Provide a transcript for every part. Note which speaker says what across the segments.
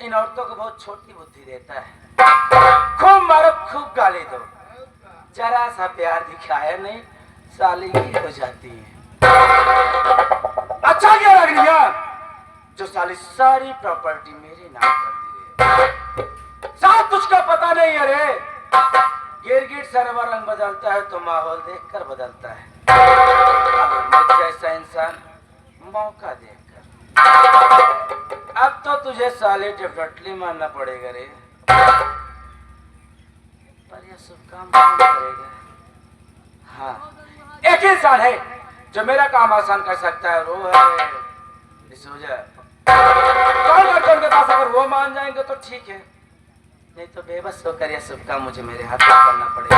Speaker 1: इन औरतों को बहुत छोटी बुद्धि देता है। खूब मारो, खूब गाली दो, जरा सा प्यार दिखाया नहीं, साली की हो जाती है। अच्छा क्या लग रही है जो साली सारी प्रॉपर्टी मेरे नाम कर दी है। साहब तुझको पता नहीं है रे, गिरगिट सरवर रंग बदलता है तो माहौल देखकर बदलता है। जैसा इंसान मौका देखकर। अब तो तुझे साले डेफिनेटली मानना पड़ेगा रे, पर यह सब काम कौन करेगा? हाँ, एक ही इंसान है जो मेरा काम आसान कर सकता है, वो है डिसूजा। कौन के पास अगर वो मान जाएंगे तो ठीक है, नहीं तो बेबस होकर यह सब काम मुझे मेरे हाथ में करना पड़ेगा।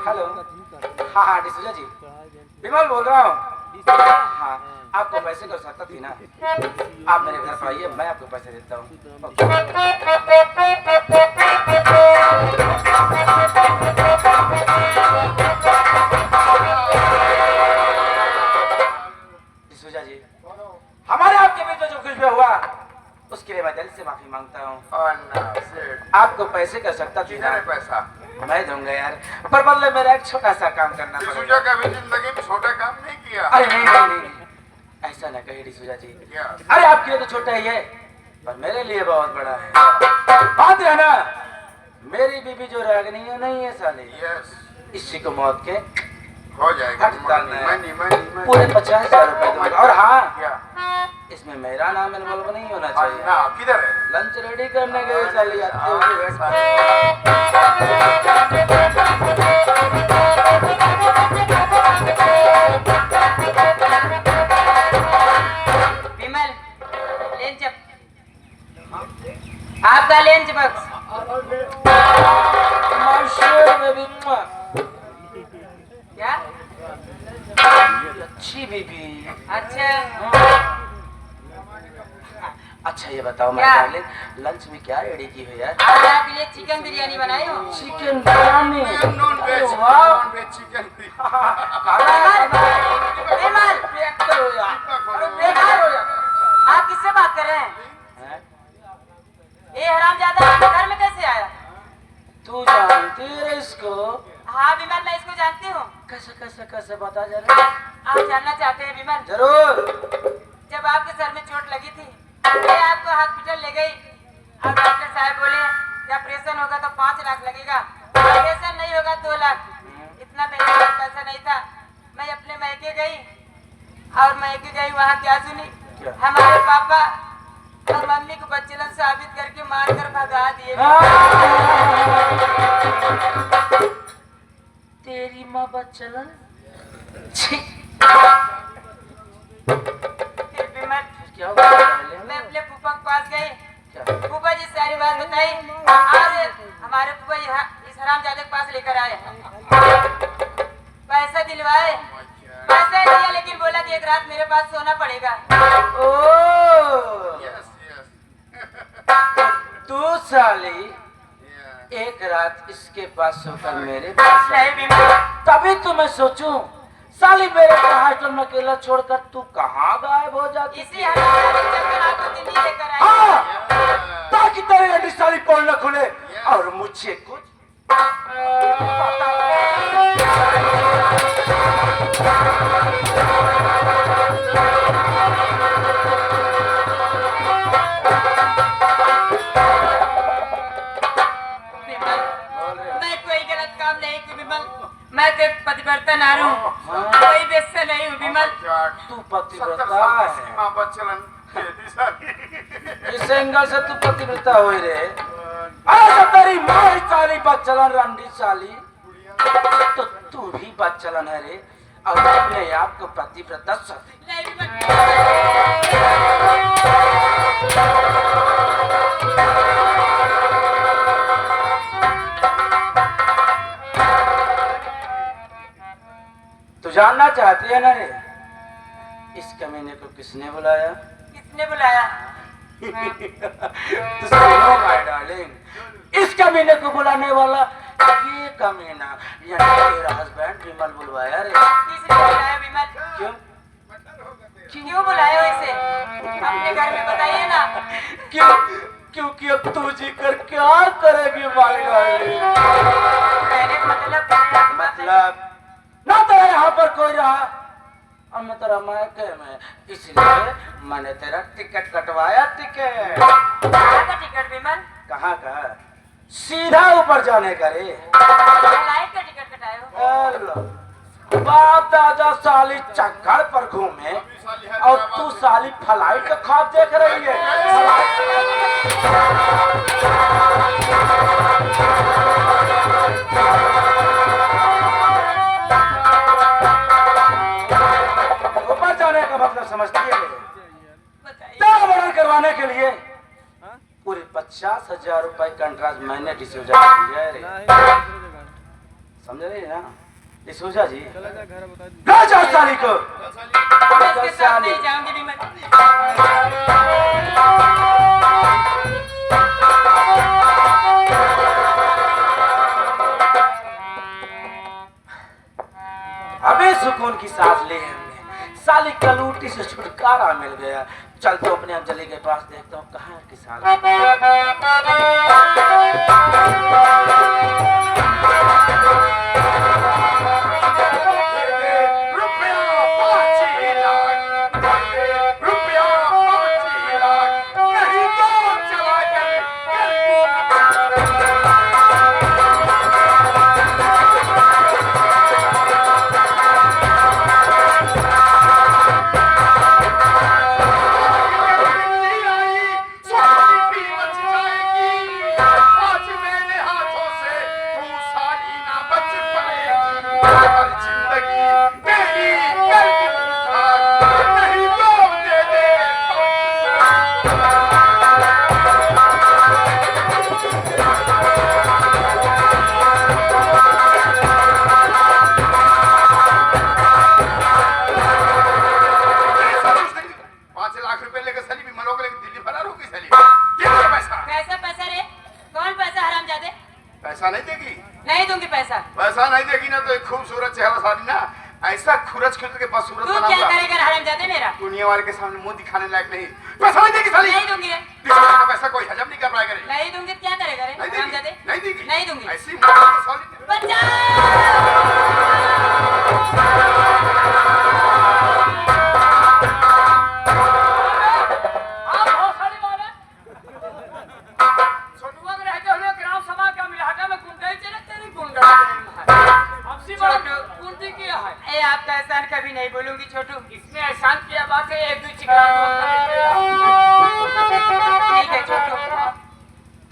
Speaker 1: हेलो, हाँ हाँ डिसूजा जी, विमल बोल रहा हूँ। हाँ, आपको पैसे की आवश्यकता थी ना, आप मेरे घर पर आइए, मैं आपको पैसे देता हूँ। डिसूजा जी, हमारे आपके बीच में जो कुछ भी हुआ उसके लिए मैं दिल से माफी मांगता हूँ। आपको पैसे की आवश्यकता थी ना,
Speaker 2: पैसा
Speaker 1: मैं दूंगा यार, पर बदले मेरा एक छोटा सा काम करना पड़ेगा।
Speaker 2: कभी जिंदगी में छोटा काम नहीं किया।
Speaker 1: अरे नहीं, ऐसा ना कहिए डिसूजा जी। अरे आपके लिए तो छोटा ही है, पर मेरे लिए बहुत बड़ा है। बात है ना, मेरी बीबी जो रागनी है नहीं है साले, इसी को मौत के
Speaker 2: हो जाएगा।
Speaker 1: पूरे 50,000 रुपए दूंगा। और हाँ, इसमें मेरा नाम इन्वॉल्व नहीं होना चाहिए।
Speaker 2: किधर है?
Speaker 1: लंच रेडी करने गए साली, आते हुए
Speaker 3: विमल, लेंच आपका लेंच बॉक्स। क्या?
Speaker 1: अच्छी बीबी।
Speaker 3: अच्छा
Speaker 1: अच्छा ये बताओ मैं
Speaker 3: क्या?
Speaker 1: डार्लिंग, लंच में क्या रेडी की हो यार?
Speaker 3: आज आपके लिए चिकन बिरयानी बनाई हो।
Speaker 1: Chicken biryani.
Speaker 2: Non veg chicken.
Speaker 3: Vimal, आप किससे बात कर रहे हैं? ये हरामजादा आपके घर में कैसे आया?
Speaker 1: तू जानती है इसको?
Speaker 3: हाँ विमल, मैं इसको जानती हूँ।
Speaker 1: कैसे बता जरा।
Speaker 3: आप जानना चाहते हैं विमल?
Speaker 1: जरूर।
Speaker 3: जब आपके सर में चोट लगी थी, मैं आपको हॉस्पिटल ले गई और डॉक्टर साहब बोले ऑपरेशन होगा तो 5 लाख लगेगा, ऑपरेशन नहीं होगा 2 लाख। इतना मेरे पास पैसा नहीं था। मैं अपने मैके गई और मैके गई, वहाँ क्या सुनी? हमारे पापा और मम्मी को बच्चेलन साबित करके मार कर भगा दिए।
Speaker 1: तेरी माँ बच्चलन।
Speaker 3: फिर विमल,
Speaker 1: क्या हुआ?
Speaker 3: मैं अपने फूफा के पास गई, फूफा जी सारी बात बताई और हमारे फूफा जी इस हरामजादे के पास लेकर आए, पैसा दिलवाए। पैसा दिया लेकिन बोला कि एक रात मेरे पास सोना पड़ेगा।
Speaker 1: तू साली एक रात इसके पास सोकर मेरे पास
Speaker 3: नहीं विमल,
Speaker 1: तभी तो मैं सोचूं साली मेरे को हॉस्टल में अकेला छोड़कर तू कहाँ गायब हो जाती?
Speaker 3: इसी हरामजादे के चक्कर आपको दिल्ली लेकर आई।
Speaker 1: हाँ, ताकि तेरे अंडी साली पोल न खुले और मुझे कुछ
Speaker 3: मैं कोई गलत काम नहीं की विमल, मैं तो एक पतिव्रता नारी हूँ, कोई बेस्सा नहीं हूँ विमल।
Speaker 1: तू पतिव्रता है। इस एंगल से तू पतिव्रता हो रे। अरे तेरी माँ ही साली बच्चलन रंडी साली, तो तू भी बच्चलन है रे, और अपने आप को पतिव्रता सती।
Speaker 3: नहीं विमल,
Speaker 1: तू जानना चाहती है ना रे, इस कमीने को किसने बुलाया?
Speaker 3: किसने बुलाया?
Speaker 1: तो सुनो माय डार्लिंग, इस कमीने को बुलाने वाला ये कमीना यहाँ तेरा हस्बैंड विमल बुलवाया रे।
Speaker 3: किसने बुलाया विमल?
Speaker 1: क्यों?
Speaker 3: क्यों बुलाया हो इसे? अपने घर में बताइए ना।
Speaker 1: क्यों? क्योंकि अब तू जी कर क्या करेगी माई डाली?
Speaker 3: कहने का
Speaker 1: मतलब ना तेरा यहाँ पर कोई रहा और मैं तेरा मायके में, इसलिए मैंने तेरा टिकट कटवाया। टिकट
Speaker 3: कहाँ का टिकट विमल?
Speaker 1: कहाँ का? सीधा ऊपर जाने का रे।
Speaker 3: फ्लाइट का टिकट कटाए हो?
Speaker 1: हेलो, बाप दादा साली चक्कर पर घूमे और तू साली फ्लाइट का ख्वाब देख रही है। ऊपर जाने का मतलब समझती है?
Speaker 3: बताइए।
Speaker 1: ऑर्डर करवाने के लिए पूरे 50,000 रुपए कंट्राक्ट मैंने डिसूजा को दिया है रे। समझ रही है ना डिसूजा जी? ना जाओ साली को।
Speaker 3: मैं इसके साथ नहीं जाऊंगी विमल।
Speaker 1: अबे सुकून की सांस ले हमने, साली कलूटी से छुटकारा मिल गया। चल तो अपने अंजलि के पास देखता हूँ कहाँ है कि साली।
Speaker 2: पैसा नहीं देगी?
Speaker 3: नहीं दूंगी पैसा।
Speaker 2: पैसा नहीं देगी ना तो एक खूबसूरत चेहरा साली ना ऐसा खुरच खुद के पास सूरत
Speaker 3: तू क्या करेगा हरामजादे मेरा?
Speaker 2: दुनिया वाले के सामने मुंह दिखाने लायक नहीं। पैसा नहीं देगी साली?
Speaker 3: नहीं दूंगी रे।
Speaker 2: का पैसा कोई हजम नहीं कर पाएगा रे।
Speaker 3: नहीं दूंगी तो क्या करेगा रे हरामजादे?
Speaker 2: नहीं देगी।
Speaker 3: नहीं दूंगी।
Speaker 2: ऐसी मुंह साली
Speaker 3: आपका एहसान कभी नहीं बोलूंगी छोटू।
Speaker 4: इसमें एहसान किया बात है, एक दो चिकना
Speaker 3: ठीक है छोटू,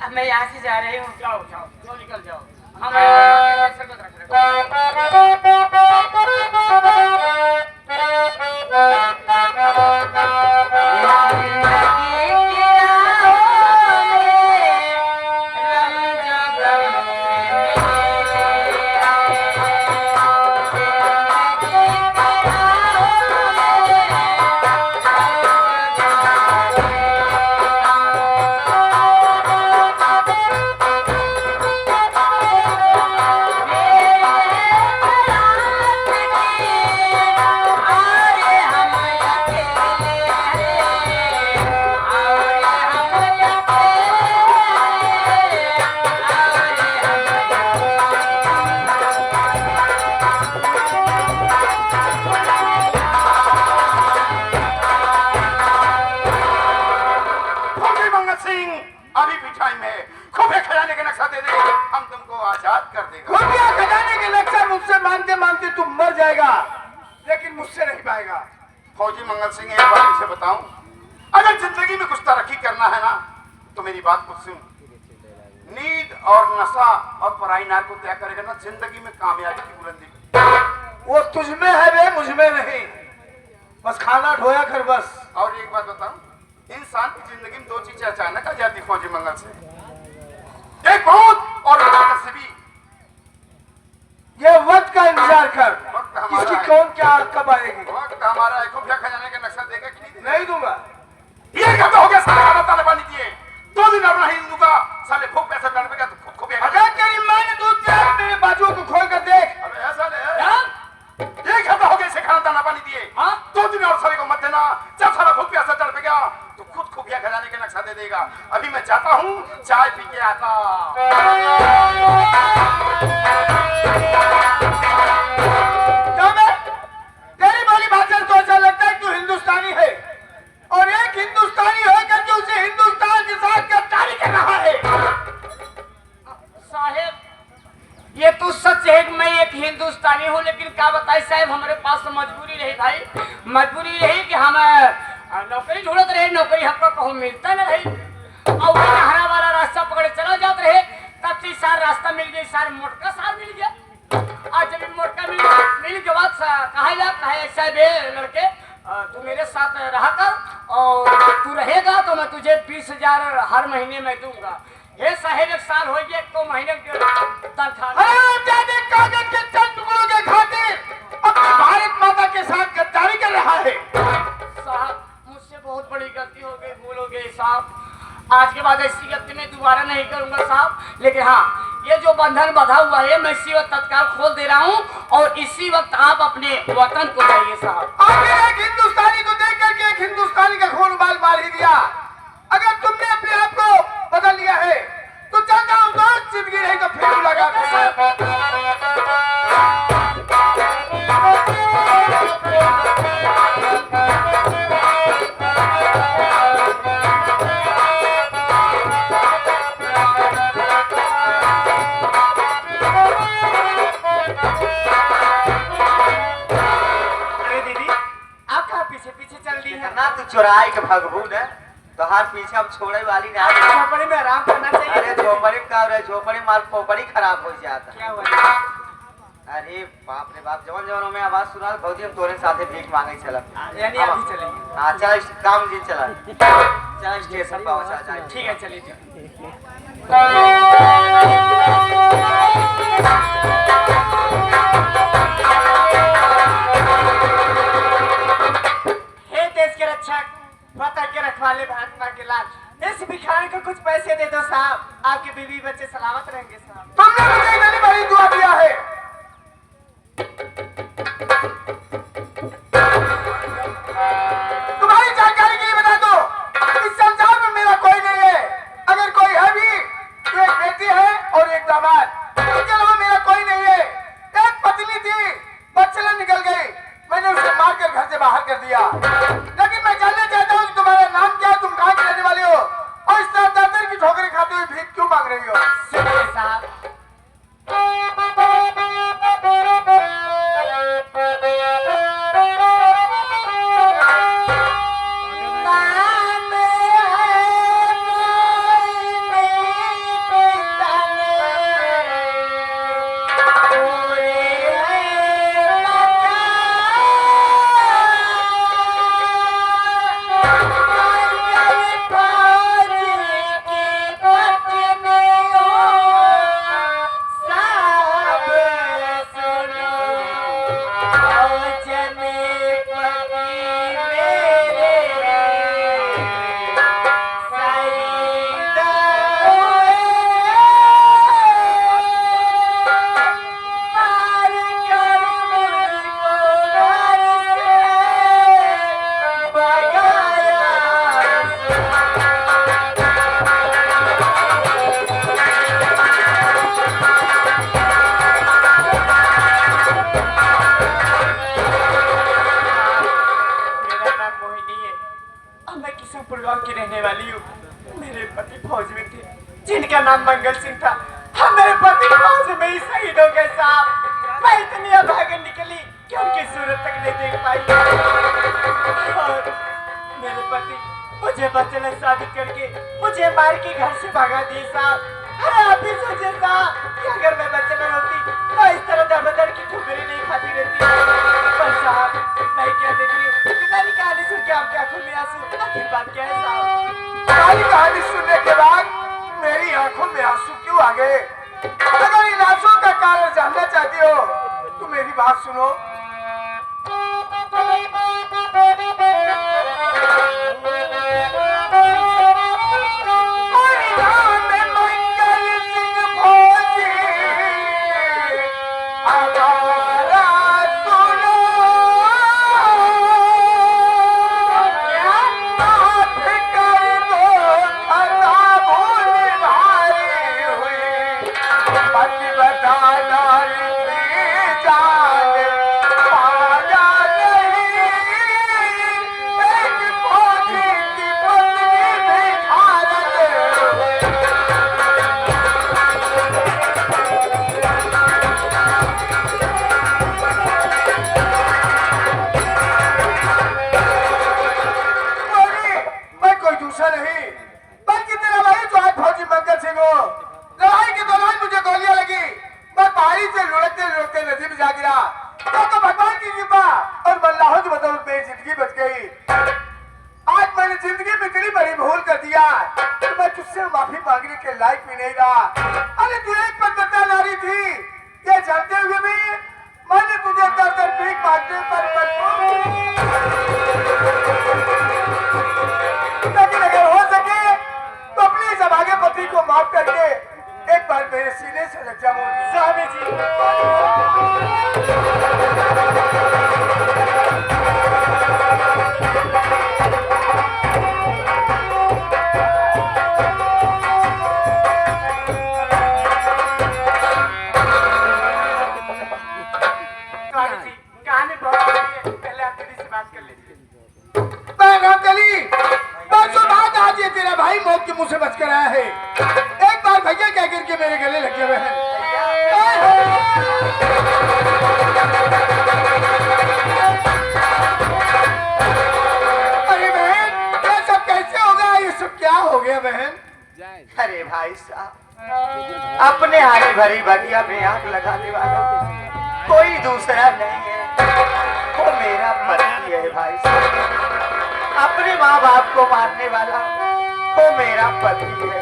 Speaker 3: अब मैं यहाँ से जा रही हूँ।
Speaker 4: जाओ जाओ जाओ निकल जाओ। हम ऐसे मत
Speaker 2: अभी भी टाइम है। खुफिया खजाने का नक्शा दे दे, हम तुमको आजाद कर देगा।
Speaker 1: खुफिया खजाने के नक्शा मुझसे मांगते मांगते तुम मर जाएगा, लेकिन मुझसे नहीं पाएगा।
Speaker 2: फौजी मंगल सिंह, एक बात तुझे बताऊं, अगर जिंदगी में कुछ तरक्की करना है ना तो मेरी बात को सुन। नींद और नशा और पराई नार को त्याग करेगा ना, जिंदगी में कामयाबी की बुलंदी।
Speaker 1: वो तुझमें है बे, मुझमें नहीं। बस खाना ढोया कर बस।
Speaker 2: और एक बात बताऊं, इंसान की जिंदगी में दो चीजें अचानक आ जाती फौजी मंगल सिंह, एक मौत और नसीबी।
Speaker 1: ये वक्त का इंतजार कर,
Speaker 2: वक्त हमारा
Speaker 1: किसकी
Speaker 2: है।
Speaker 1: कौन क्या कब आएगी।
Speaker 2: वक्त हमारा है। खुफिया खजाने का नक्शा देगा कि नहीं देगा?
Speaker 1: नहीं दूंगा।
Speaker 2: ये क्या हो गया? साले खाना ताले पानी दिए 2 दिन अब नहीं दूंगा। साले भूख पैसा डाल पे क्या तो खुफिया
Speaker 1: अगर तेरी मां ने दूध दिया
Speaker 2: जाता हूँ, चाय पी के आता।
Speaker 1: तेरी बोली भाषा तो ऐसा लगता है तू हिंदुस्तानी है और एक हिंदुस्तानी होकर के उसे हिंदुस्तान के साथ गद्दारी कर रहा है।
Speaker 4: साहेब, ये तो सच है कि मैं एक हिंदुस्तानी हूँ, लेकिन क्या बताए साहब, हमारे पास तो मजबूरी रही भाई। मजबूरी रही कि हम नौकरी ढूंढते रहे, नौकरी हमको कहूँ मिलता न रही, और वही हरा वाला रास्ता पकड़े चला जाते रहे। तब से सार रास्ता मिल गया, सार मोटका सार मिल गया। आज जब मोटका मिल के बाद कहा ऐसा बे लड़के, तू मेरे साथ रहा कर और तू रहेगा तो मैं तुझे 20,000 हर महीने में दूंगा। हे साहेब, 1 साल हो गया, 1 महीने की तनख्वाह।
Speaker 1: कागज के चंद टुकड़ों के खातिर अपने भारत माता के साथ गद्दारी कर रहा है।
Speaker 4: साहब, मुझसे बहुत बड़ी गलती हो गई, भूल हो गई साहब। आज के बाद ऐसी गलती मैं दोबारा नहीं करूंगा साहब। लेकिन हाँ, ये जो बंधन बंधा हुआ है मैं इसी वक्त तत्काल खोल दे रहा हूँ और इसी वक्त आप अपने वतन को जाइए साहब।
Speaker 1: आखिर एक हिंदुस्तानी को देख करके एक हिंदुस्तानी का खून उबाल मार ही दिया। अगर तुमने अपने आप को बदल लिया है तो चल जाओ दोस्त, जिंदगी नहीं तो फिर मुलाकात
Speaker 5: ना तू चुराई के भगबू न, तो हाथ पीछे अब छोड़े वाली ना।
Speaker 4: झोपड़ी में आराम करना चाहिए।
Speaker 5: अरे झोपड़ी का रे, झोपड़ी मार खोपड़ी खराब हो जाता।
Speaker 4: क्या हुआ?
Speaker 5: अरे बाप रे बाप, जवन जवन में आवाज सुना भौजी, हम तोरे साथे भीख मांगे चला।
Speaker 4: यानी अभी चलेंगे?
Speaker 5: हाँ चल, काम जी चला, चल स्टेशन पहुंचा जाए।
Speaker 4: ठीक है, चलिए। हे देश के रक्षक, वतन के रखवाले, भारत माँ के लाल, इस भिखारी को कुछ पैसे दे दो साहब, आपके बीवी बच्चे सलामत रहेंगे साहब।
Speaker 1: तुमने मुझे इतनी बड़ी दुआ दिया है, तुम्हारी जानकारी के लिए बता दो, इस संसार में मेरा कोई नहीं है। अगर कोई है भी तो एक बेटी है और एक दामाद, इसके अलावा मेरा कोई नहीं है। एक पत्नी थी, बच्चें निकल गई, मैंने उसे मारकर घर से बाहर कर दिया। लेकिन मैं जानना चाहता हूँ कि तुम्हारा नाम क्या है, तुम कहाँ के रहने वाले हो और इस तरह दर की ठोकरें खाते हुए भीख क्यों मांग रही हो?
Speaker 4: सुनिए साहब, जिनका नाम मंगल सिंह था, हम मेरे पति फौज में ही शहीद हो गए साहब। मैं इतनी अभागन निकली कि उनकी सूरत तक नहीं देख पाई और मेरे पति मुझे बच्चे ने साबित करके मुझे मार के घर से भगा दिए साहब। अरे आप ही सोचिए साहब कि अगर मैं बच्चे में होती तो इस तरह दर की ठोकरें नहीं खाती रहती। पर साहब, मैं क्या देख रही हूँ, तुम्हारी कहानी सुन के आपकी आंखों में आंसू, आखिर बात क्या है साहब?
Speaker 1: तुम्हारी कहानी सुनने के बाद मेरी आंखों में आंसू क्यों आ गए? अगर इन आंसुओं का कारण जानना चाहती हो तो मेरी बात सुनो।
Speaker 2: जा गिरा तो भगवान की कृपा और बल्लाह की बदौलत मेरी जिंदगी बच गई। आज मैंने जिंदगी में इतनी बड़ी भूल कर दिया कि मैं तुझसे माफी मांगने के लायक भी नहीं रहा। अरे तू एक पतिव्रता नारी थी, ये जानते हुए भी मैंने तुझे दर दर भीख मांगने पर लेकिन अगर हो सके तो अपने इस अभागे पति को माफ करके एक बार मेरे सीने से लग जा स्वामी जी।
Speaker 4: कहानी बहुत बड़ी है, पहले आप दीदी से बात कर लीजिए।
Speaker 2: आज ये तेरा भाई मौत के मुंह से बच कर आया है। एक बार भैया क्या गिर के मेरे गले लगे हुए हैं। अरे बहन ये सब कैसे होगा, ये सब क्या हो गया बहन?
Speaker 5: अरे भाई साहब, अपने हरी भरी बगिया में आग लगाने वाला कोई दूसरा नहीं है, वो मेरा पति है भाई साहब। अपने माँ बाप को मारने वाला वो मेरा पति है।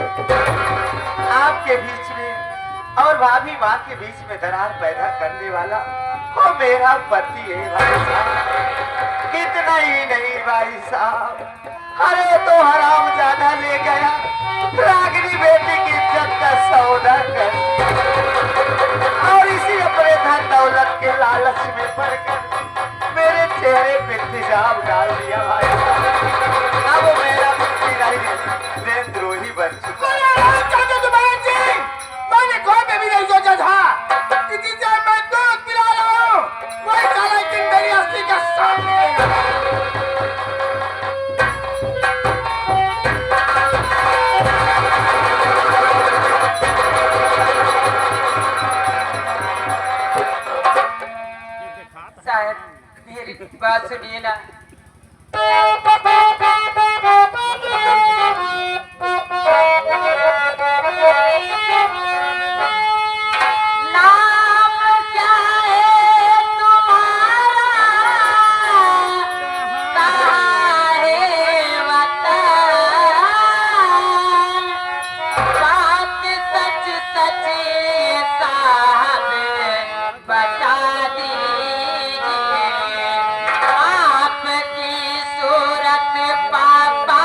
Speaker 5: आपके बीच में और भाभी माँ के बीच में दरार पैदा करने वाला वो मेरा पति है भाई साहब। कितना ही नहीं भाई साहब, अरे तो हराम ज्यादा ले गया रागिनी बेटी की इज्जत का सौदा कर और इसी अपने धन दौलत के लालच में पड़कर मेरे चेहरे पे तेजाब डाल दिया भाई। अब मेरा पति नहीं देशद्रोही बन चुका है।
Speaker 2: मैंने कोई में भी नहीं सोचा था कि जिसे मैं दूध पिला रहा हूँ वही साला एक दिन मेरी अस्थि का सामने
Speaker 3: साहब मेरी बात सुनिए ना। नाम क्या है तुम्हारा, कहाँ है वतन, बात सच सच साहब बता दीजिए। आपकी सूरत पापा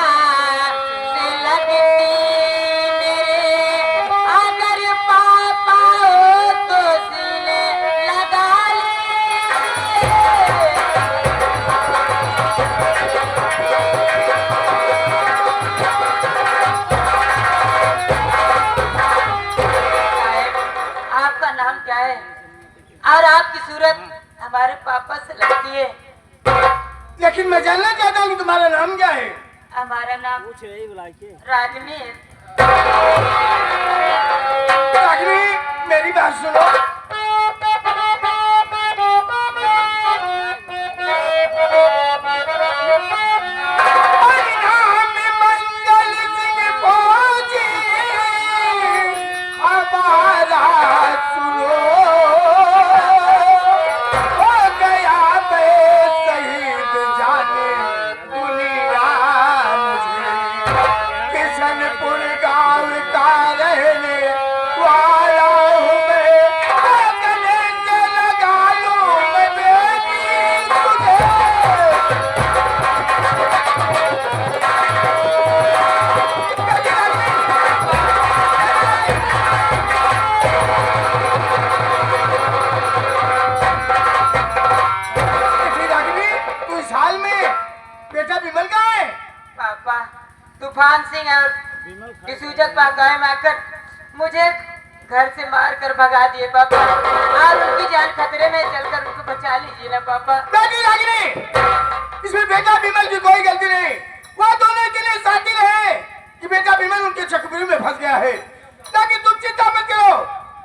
Speaker 3: से लगती मेरे, अगर पापा हो तो सीने लगा ले। आपका नाम क्या है और आपकी सूरत हमारे पापा से लगती है।
Speaker 2: लेकिन मैं जानना चाहता हूँ कि तुम्हारा नाम क्या है?
Speaker 3: हमारा नाम रागिनी है।
Speaker 2: रागिनी मेरी बात सुनो। नाम मंगल सिंह फौजी हमारा सुनो, हो गया मैं शहीद जाने दुनिया मुझे, किशनपुर गांव का रहने वाला हूँ मैं, गले से लगा लूं मैं बेटी तुझे। रागिनी तू इस हाल में, बेटा विमल कहाँ है?
Speaker 3: पापा तूफान सिंह और डिसूजक पाकाए में आकर मुझे घर से मार कर भगा दिए पापा। आज उनकी जान खतरे में, चलकर उनको बचा लीजिए ना पापा।
Speaker 2: बेटी रागिनी इसमें बेटा विमल की कोई गलती नहीं, वो दोनों के लिए साथी रहे कि बेटा विमल उनके चक्रव्यूह में फंस गया है। ताकि तुम चिंता मत करो,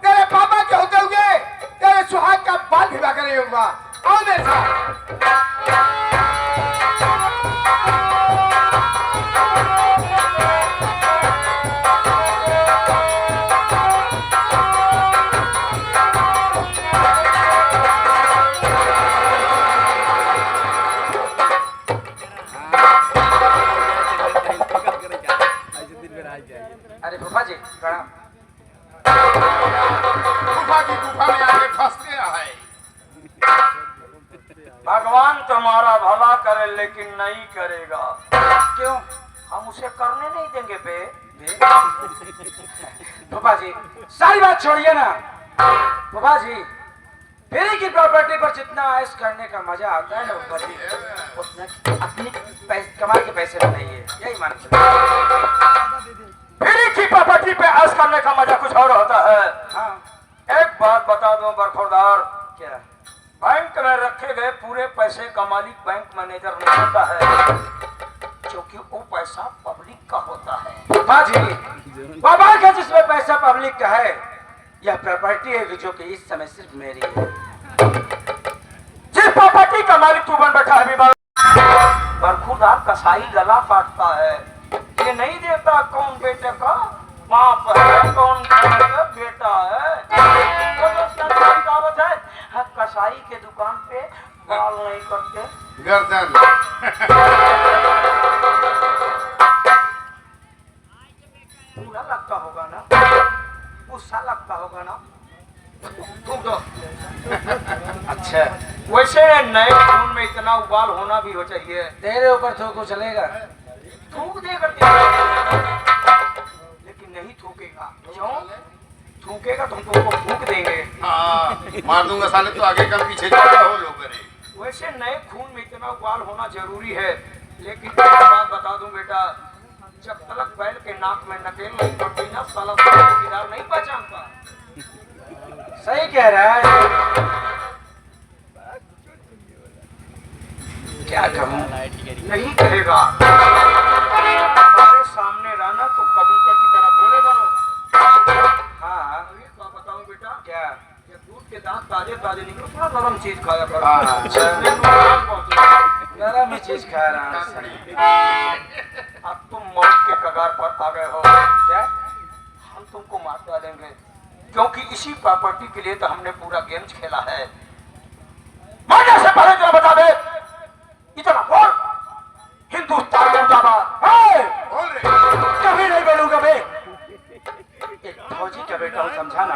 Speaker 2: तेरे पापा के होते हुए तेरे सुहाग का बाल विवाह नहीं होगा। आओ मेरे साथ। में आके फंस गया है।
Speaker 1: भगवान तुम्हारा भला करे लेकिन नहीं करेगा। क्यों? हम उसे करने नहीं देंगे बे। पापा जी सारी बात छोड़िए ना। पापा जी फेरी की प्रॉपर्टी पर जितना ऐश करने का मजा आता है ना पापा जी, उतना अपनी कमाई के पैसे में नहीं है। यही मान फेरी की प्रॉपर्टी पे ऐश करने का मजा कुछ और होता है। हाँ एक बात बता दो बरखुरदार, क्या बैंक में रखे गए पूरे पैसे का मालिक बैंक मैनेजर नहीं होता है, क्योंकि वो पैसा पब्लिक का होता है। बाबा जी बाबा का जिसमें पैसा पब्लिक का है, यह प्रॉपर्टी है जो कि इस समय सिर्फ मेरी है। जिस प्रॉपर्टी का मालिक तू बन बैठा है बरखुरदार कसाई गला काटता है, ये नहीं देता कौन बेटे का बाप है, कौन बेटा है। वो जो कहावत है, कसाई के दुकान पे बाल नहीं करते
Speaker 2: गर्दन।
Speaker 1: पूरा लगता होगा ना, गुस्सा लगता होगा ना। थूक दो। अच्छा वैसे नए खून में इतना उबाल होना भी हो चाहिए। तेरे ऊपर थूको चलेगा, थूक देगा लेकिन नहीं थूकेगा। क्यों? थूकेगा तो हम तुमको फूक देंगे।
Speaker 2: हाँ मार दूंगा साले, तो आगे कम पीछे जाता हो लोग।
Speaker 1: वैसे नए खून में इतना उबाल होना जरूरी है, लेकिन एक बात बता दूं बेटा, जब तक बैल के नाक में नकेल नहीं पड़ती ना, साला चौकीदार नहीं पहचानता। सही कह रहा है। क्या कहूं? नहीं कहेगा। हमारे सामने रहना तो कबूतर की तरह बोले बनो। हाँ बताऊं बेटा, क्या दूध के दांत ताजे ताजे निकलो, थोड़ा नरम चीज खाया करो। नरम ही चीज खा रहा हूँ। अब तुम मौत के कगार पर आ गए हो। क्या? हम तुमको मार डालेंगे, क्योंकि इसी प्रॉपर्टी के लिए तो हमने पूरा गेम्स खेला है। मरने से पहले जरा बता दे, इतना बोल हिंदुस्तान जिंदाबाद।
Speaker 2: बोल रहे
Speaker 1: कभी नहीं बोलूंगा बे। एक फौजी का बेटा हूँ, समझाना।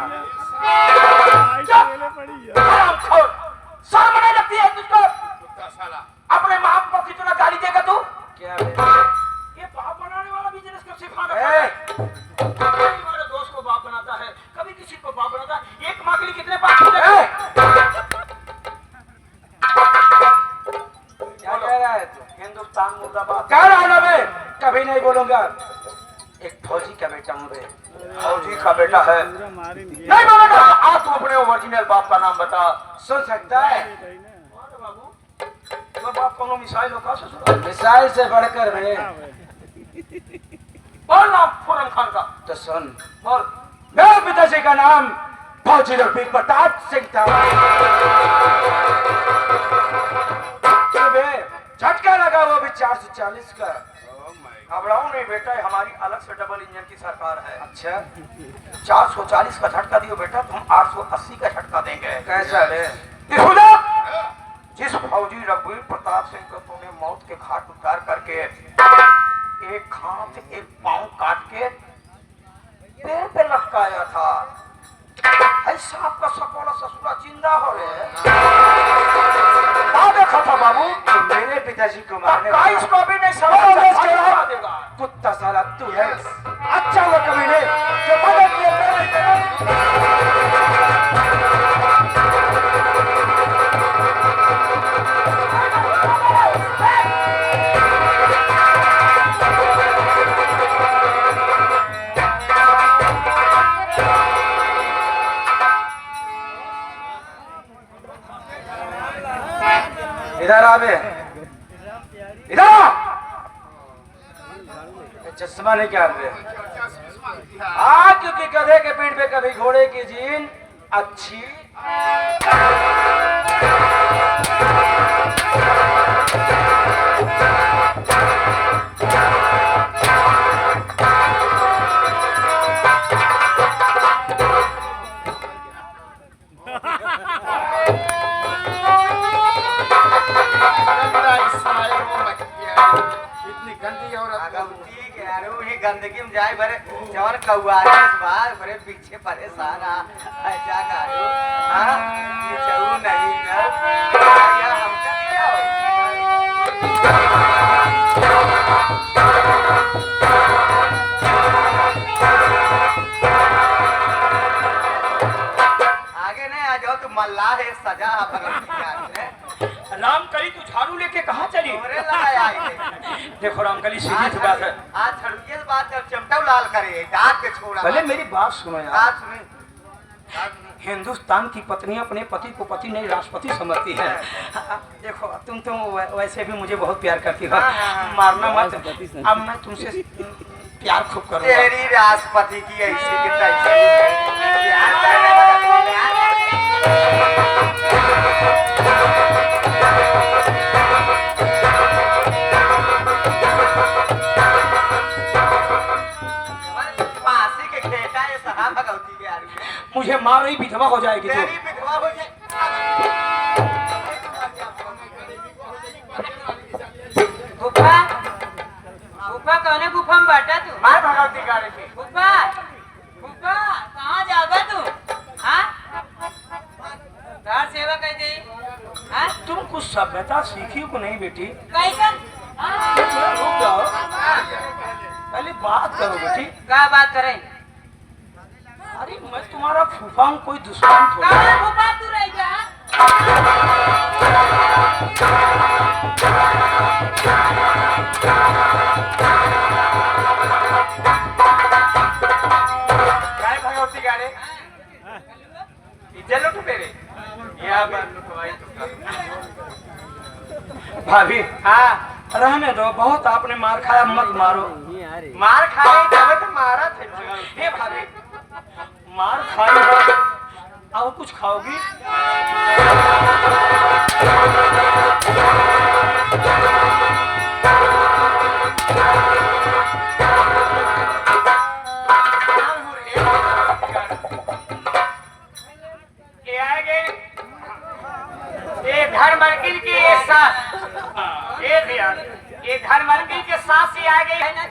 Speaker 1: शर्म नहीं लगती है तुझको?
Speaker 2: कुत्ता साला।
Speaker 1: अपने माँ को कितना गाली देगा तू? क्या ये बाप बनाने वाला बिजनेस को सिखा रहा है। कभी हमारे दोस्त को बाप बनाता है, कभी किसी को बाप बनाता है। एक माँ के लिए कितने बाप होते हैं? क्या कह रहा है तू? हिंदुस्तान मुर्दाबाद कह रहा है ना बे? कभी नहीं बोलूंगा। एक फौजी का बेटा हूँ बे। फौजी का बेटा है, नहीं बोलूंगा। आप तो अपने ओरिजिनल बाप का नाम बता। सुन सकता है बाबू? तो बाप को मिसाइल होगा ससुर। मिसाइल से बढ़कर बे। बोल नाम फुरन खान का। तो सुन बोल। मेरे पिताजी का नाम फौजी रफीक प्रताप सिंह था। झटका लगा वो भी 440 का। घबराओ नहीं बेटा, हमारी अलग से डबल इंजन की सरकार है। अच्छा 440 का झटका दियो बेटा, तुम 880 का झटका देंगे। कैसा है? जिस फौजी रघुवीर प्रताप सिंह को तूने मौत के घाट उतार करके एक हाथ एक पांव काट के पेड़ पे लटकाया था, ऐसा आपका सपोला ससुरा जिंदा हो रहे देखा था बाबू। तो मेरे पिताजी को मारने इसको भी नहीं समझ देगा। कुत्ता साला तू है। अच्छा हुआ कभी नहीं जो मदद इधर आवे, इधर चश्मा नहीं क्या दे। हाँ क्योंकि गधे के पीठ पे कभी घोड़े की जीन अच्छी।
Speaker 5: गंदगी में जाए भरे जवन कौआरे इस बार भरे पीछे परेशान ऐसा करो हां ये चलू नहीं ना या हमका दिया आगे नहीं आ जाओ तो मल्लाह है सजा भगवती ने
Speaker 4: रामकली तू झाड़ू लेके कहाँ चली?
Speaker 5: मोरे लगाया है
Speaker 4: देखो रामकली सीधी सी बात है।
Speaker 5: आज छड़किए बात कर चमटा लाल करे डांट के छोड़ा
Speaker 4: पहले मेरी बात सुनो यार।
Speaker 5: बात सुनी
Speaker 4: हिंदुस्तान की पत्नी अपने पति को पति नहीं राष्ट्रपति समझती है। देखो तुम तो वैसे भी मुझे बहुत प्यार करती हो, मारना मत। अब मैं तुमसे प्यार खूब करूंगा।
Speaker 5: तेरी राष्ट्रपति की ऐसी की तैसी प्यार करने लगा फांसी के खेता ये सहा भगवती के आरी
Speaker 4: मुझे मार रही विधवा हो जाएगी तो।
Speaker 5: तेरी विधवा हो जाए
Speaker 3: गुफा गुफा कौने गुफा में बैठा तू?
Speaker 5: मार भगवती गाड़ी की
Speaker 3: गुफा गुफा कहाँ जाओगा तू? हाँ घर सेवा कर दे। हाँ
Speaker 4: तुम कुछ सभ्यता सीखी को नहीं बेटी?
Speaker 3: कैसा?
Speaker 4: रुक जाओ, पहले बात करो बेटी।
Speaker 3: क्या बात करें?
Speaker 4: अरे मैं तुम्हारा फूफा हूँ, कोई दुश्मन थोड़ा।
Speaker 3: कहाँ गुफा तू रह जा?
Speaker 5: काय भगवती गाड़ी इज्जत लुट मेरे यह बात लुटवाई
Speaker 4: भाभी
Speaker 5: हाँ
Speaker 4: रहने दो, बहुत आपने मार खाया, मत मारो।
Speaker 5: मार खाए तब तो मारा थे
Speaker 4: हे भाभी मार खाई हो और कुछ खाओगी?
Speaker 5: ये आएंगे ये घर मलकिन की ये सास ये ध्यान ये घर मलकिन के सास ही आ गई है ना।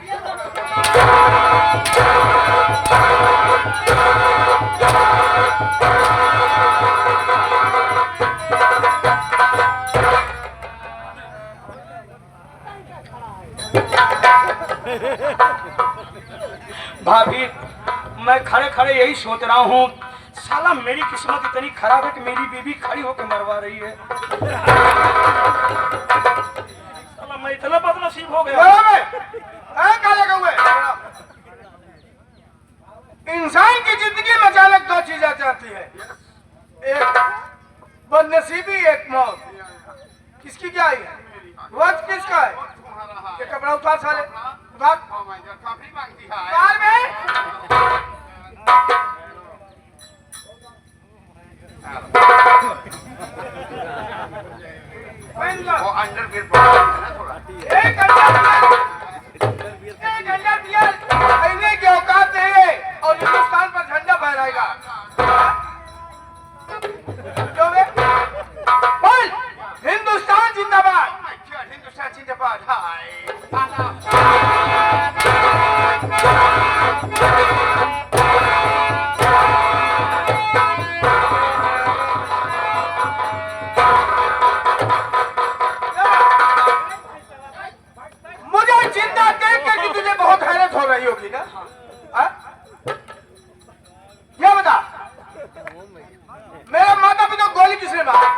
Speaker 4: भाभी मैं खड़े खड़े यही सोच रहा हूँ, साला मेरी किस्मत इतनी खराब है कि मेरी बीवी खड़ी होकर मरवा रही है। साला मैं इतना बदनसीब हो गया।
Speaker 1: इंसान की जिंदगी में अचानक दो चीजें चाहती है, एक बदनसीबी, एक मौत। किसकी क्या है? वक्त किसका है? ये कपड़ा उतार साले, उतार। उतार में। पहन लो।
Speaker 2: वो अंडरवियर पहना है ना थोड़ा।
Speaker 1: एक घंटा दिया, कहने की औकात नहीं है और हिंदुस्तान पर झंडा फहराएगा। क्यों बे? बोल, हिंदुस्तान जिंदाबाद।
Speaker 2: हिंदुस्तान जिंदाबाद। हाय
Speaker 1: मुझे जिंदा देख कर कि तुझे बहुत हैरत हो रही होगी ना? हाँ? ये बता, मेरा माता पिता गोली किसने मारा?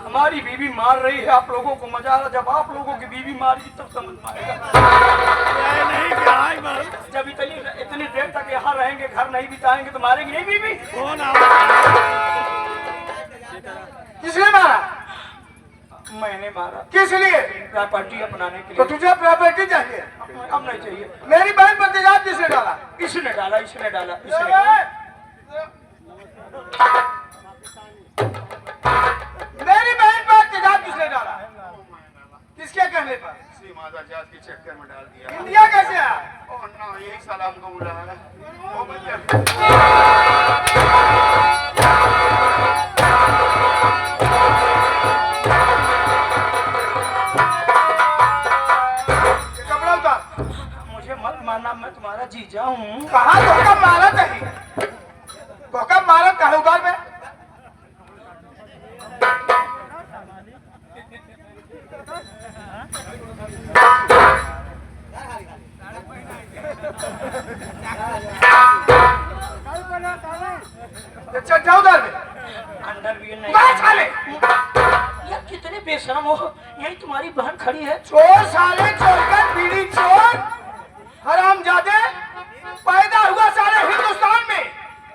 Speaker 4: हमारी बीवी मार रही है, आप लोगों को मजा आ रहा। जब आप लोगों की बीवी मारेगी तब समझ में आएगा। जब इतनी देर तक यहाँ रहेंगे, घर नहीं बिताएंगे तो मारेंगे नहीं बीवी।
Speaker 1: किसने मारा?
Speaker 4: मैंने मारा।
Speaker 1: किस लिए?
Speaker 4: प्रॉपर्टी अपनाने के
Speaker 1: तो
Speaker 4: लिए।
Speaker 1: तुझे प्रॉपर्टी चाहिए?
Speaker 4: अब नहीं चाहिए।
Speaker 1: मेरी बहन पर तेजाब किसने डाला?
Speaker 4: इसने डाला, इसने डाला, इसने डाला।
Speaker 1: मेरी बहन पर तेजाब किसने डाला? किसके कहने पर?
Speaker 2: सीमा आजाद के चक्कर में डाल दिया।
Speaker 1: इंडिया कैसे आया?
Speaker 2: और ना यही साला हमको बुला है। वो बंदर
Speaker 1: मानना, मैं तुम्हारा जीजा हूँ।
Speaker 2: कहा धोखा मारा नहीं, धोखा मारा कारोबार में। चल जाओ उधर में,
Speaker 1: अंदर भी नहीं।
Speaker 2: बाहर साले,
Speaker 1: यार कितने बेशरम हो, यही तुम्हारी बहन खड़ी है।
Speaker 2: चोर साले, चोर का बीड़ी चोर, हरामजादे। पैदा हुआ सारे हिंदुस्तान में,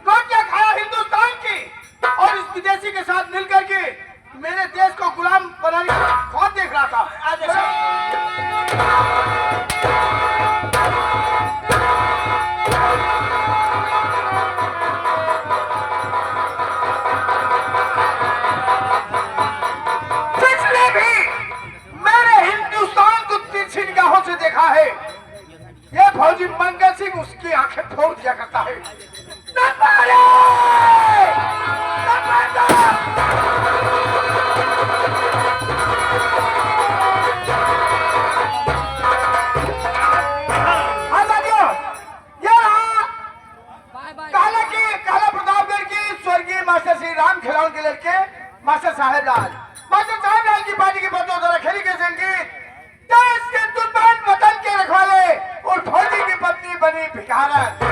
Speaker 2: रोटियां खाया हिंदुस्तान की, और इस विदेशी के साथ मिलकर के मेरे देश को गुलाम बनाने का ख्वाब देख रहा था। जिसने भी मेरे हिंदुस्तान को तिरछी निगाहों से देखा है, ये फौजी मंगल सिंह उसकी आंखें फोड़ दिया करता है। न मारे! न मारना! हाँ साथियों, ये रहा काला प्रतापगढ़ की स्वर्गीय मास्टर श्री राम खिलौन के लड़के मास्टर साहेब लाल। मास्टर साहेब लाल की पार्टी के बच्चों द्वारा खेली गई संगीत देश के दुर्बल वतन के रखवाले और फौजी की पत्नी बनी भिखारन।